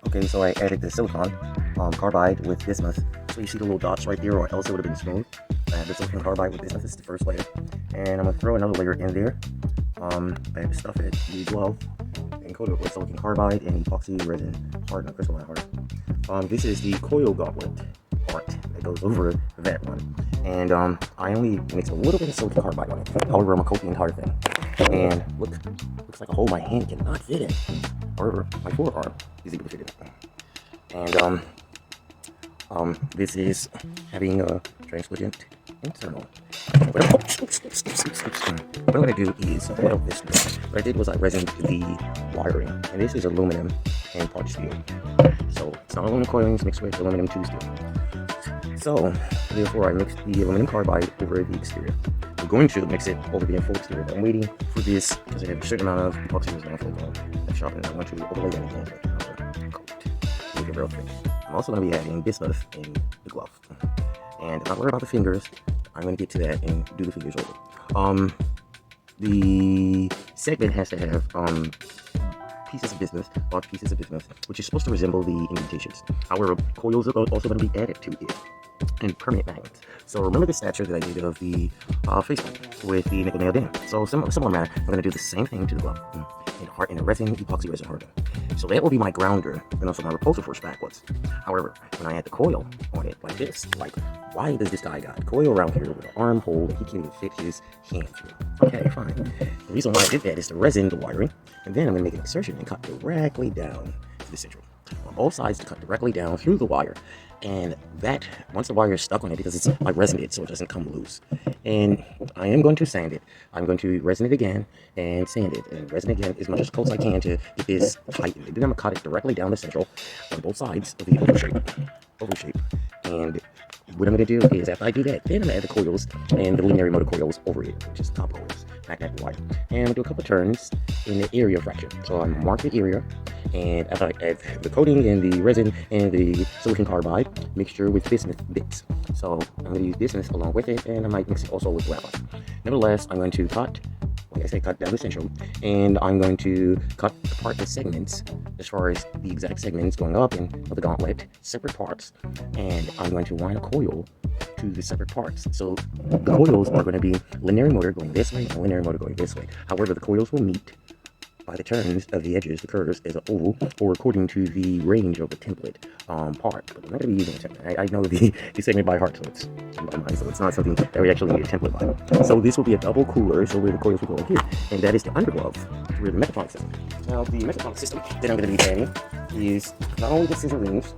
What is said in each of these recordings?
Okay, so I added the silicon carbide with bismuth. So you see the little dots right there, or else it would have been smooth. I have the silicon carbide with bismuth. This is the first layer. And I'm going to throw another layer in there. I have to stuff it, the glove, and coat it with silicon carbide and epoxy resin hardener, crystalline hardener. This is the coil gauntlet part that goes over that one. And I only mix a little bit of silicon carbide on it. However, I'm going to coat the entire thing. And looks like a hole my hand cannot fit in. However, my forearm is able to fit in. And this is having a translucent internal. What I'm going to do is oil this. What I did was I resined the wiring, and this is aluminum and part steel. So it's not aluminum coilings mixed with aluminum to steel. So therefore I mixed the aluminum carbide over the exterior. I'm going to mix it over the full exterior. I'm waiting for this because I have a certain amount of epoxy resin on full sharpen. I want to overlay that again. Make it real thick. I'm also going to be adding bismuth in the glove. And not worry about the fingers. I'm going to get to that and do the fingers over. The segment has to have pieces of bismuth, large pieces of bismuth, which is supposed to resemble the indentations. However, coils are also going to be added to it, and permanent magnets. So remember the statue that I did of the Facebook with the nickel nailed in. So similar matter, I'm going to do the same thing to the glove in a resin, epoxy resin hardener. So that will be my grounder and also my repulsor force backwards. However, when I add the coil on it like this, like, why does this guy got coil around here with an armhole that he can't even fit his hand through? Okay, fine. The reason why I did that is to resin the wiring, and then I'm going to make an insertion and cut directly down to the central. On both sides to cut directly down through the wire. And that, once the wire is stuck on it, because it's like resined so it doesn't come loose. And I am going to sand it. I'm going to resin it again and sand it and resin it again as much as close as I can to get this tightened. And then I'm going to cut it directly down the central on both sides of the oval shape. And what I'm going to do is, after I do that, then I'm going to add the coils and the linear motor coils over it, which is top coils, magnetic wire. And I'm going to do a couple turns in the area fraction. So I'm mark the area, and after I add the coating and the resin and the silicon carbide mixture with bismuth bits. So I'm going to use bismuth along with it, and I might mix it also with graphite. Nevertheless, I'm going to cut, like I say, cut down the central, and I'm going to cut apart the segments as far as the exact segments going up in the gauntlet, separate parts, and I'm going to wind a coil to the separate parts. So the coils are going to be linear motor going this way and linear motor going this way. However, the coils will meet by the turns of the edges, the curves, as an oval, or according to the range of the template part. But I'm not going to be using a template. I know the segment by heart, so it's in my mind, so it's not something that we actually need a template by. So this will be a double cooler, so where the coils will go in here, and that is the underglove, where the mechatronic system. Now, the mechatronic system that I'm going to be adding is not only the scissor rings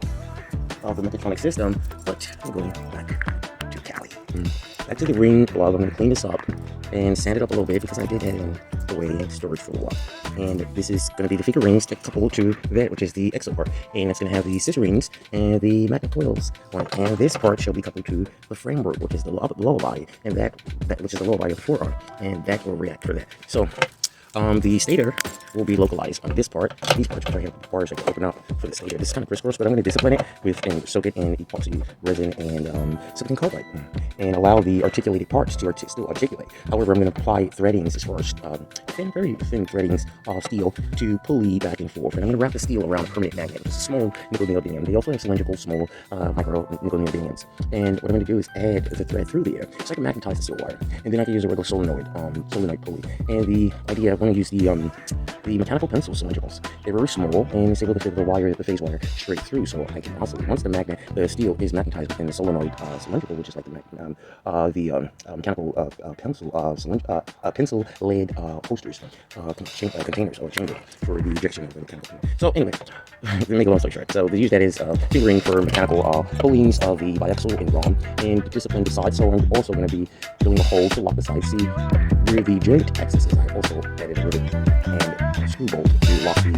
of the mechatronic system, but I'm going back to Cali. Back to the ring glove. I'm going to clean this up and sand it up a little bit because I did have it away in storage for a while. And this is going to be the figure rings that couple to that, which is the exo part. And it's going to have the scissor rings and the magnet coils on it. And this part shall be coupled to the framework, which is the lower body, and that which is the lower body of the forearm. And that will react for that. So the stator will be localized on this part. These parts, which I have bars I can open up for the stator. This is kind of crisscross, but I'm going to discipline it with and soak it in epoxy resin and silicon carbide, and allow the articulated parts to still articulate. However, I'm going to apply threadings as far as very thin threadings of steel to pulley back and forth. And I'm going to wrap the steel around a permanent magnet. It's a small nickel neodymium. They also have cylindrical small micro nickel neodymiums. And what I'm going to do is add the thread through there so I can magnetize the steel wire. And then I can use a regular solenoid pulley. And the idea, I'm going to use the mechanical pencil cylindricals. They're very small, and it's able to fit the wire, the phase wire, straight through. So I can also, once the steel is magnetized within the solenoid cylindrical, which is like the mechanical pencil lead holsters, containers or chamber for the ejection of the mechanical. So anyway, to make a long story short, so they use that as fingering for mechanical pullings of the biaxial and ROM, and to discipline the sides. So I'm also going to be drilling a hole to lock the sides. See where the joint axis is. I also added a rivet and a screw bolt to lock the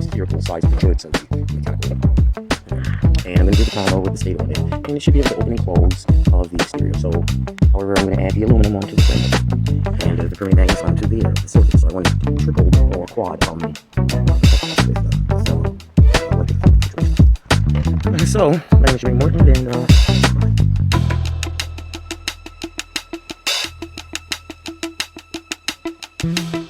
spherical sides of the joints of the mechanical. And I'm going to do the combo with the stator on it, and it should be able to open and close of the exterior. So, however, I'm going to add the aluminum onto the frame and the permanent magnets onto the silicon. So I want triple or quad so So, my name is Jermaine Morton, and